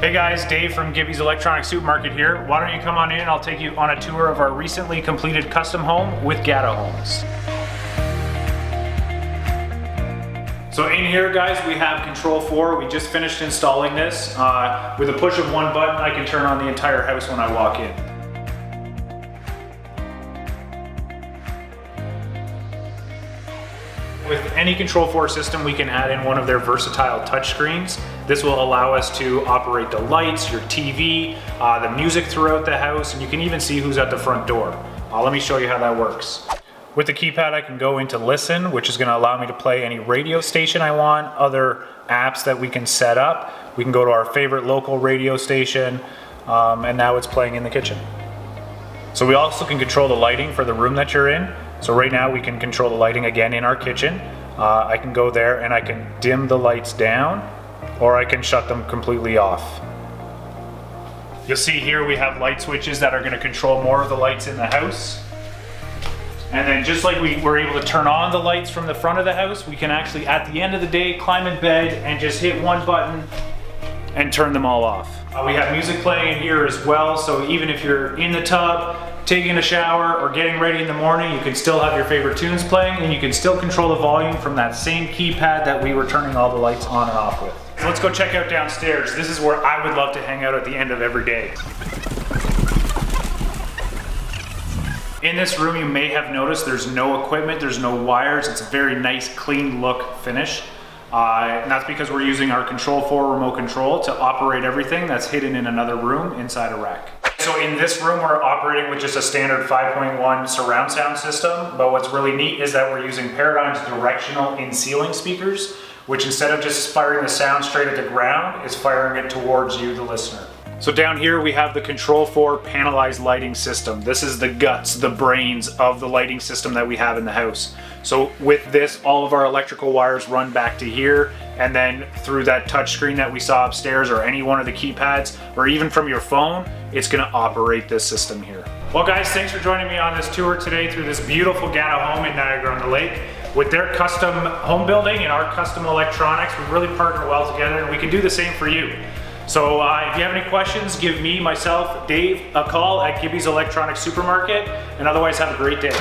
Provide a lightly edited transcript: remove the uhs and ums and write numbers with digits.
Hey guys, Dave from Gibbys Electronic Supermarket here. Why don't you come on in and I'll take you on a tour of our recently completed custom home with Gatta Homes. So in here guys, we have Control 4. We just finished installing this. With a push of one button, I can turn on the entire house when I walk in. With any Control 4 system, we can add in one of their versatile touchscreens. This will allow us to operate the lights, your TV, the music throughout the house, and you can even see who's at the front door. Let me show you how that works. With the keypad, I can go into Listen, which is going to allow me to play any radio station I want, other apps that we can set up. We can go to our favorite local radio station, and now it's playing in the kitchen. So we also can control the lighting for the room that you're in. So right now we can control the lighting again in our kitchen. I can go there and I can dim the lights down, or I can shut them completely off. You'll see here we have light switches that are going to control more of the lights in the house. And then just like we were able to turn on the lights from the front of the house, we can actually at the end of the day climb in bed and just hit one button and turn them all off. We have music playing in here as well, so even if you're in the tub, taking a shower, or getting ready in the morning, you can still have your favorite tunes playing, and you can still control the volume from that same keypad that we were turning all the lights on and off with. So let's go check out downstairs. This is where I would love to hang out at the end of every day. In this room, you may have noticed there's no equipment, there's no wires. It's a very nice, clean look finish. And that's because we're using our Control 4 remote control to operate everything that's hidden in another room inside a rack. So in this room, we're operating with just a standard 5.1 surround sound system, but what's really neat is that we're using Paradigm's directional in-ceiling speakers, which instead of just firing the sound straight at the ground, is firing it towards you, the listener. So down here we have the Control 4 Panelized lighting system. This is the guts, the brains of the lighting system that we have in the house. So with this, all of our electrical wires run back to here, and then through that touch screen that we saw upstairs, or any one of the keypads, or even from your phone, it's gonna operate this system here. Well guys, thanks for joining me on this tour today through this beautiful Gatta home in Niagara-on-the-Lake. With their custom home building and our custom electronics, we really partner well together, and we can do the same for you. So if you have any questions, give me, myself, Dave, a call at Gibbys Electronic Supermarket, and otherwise have a great day.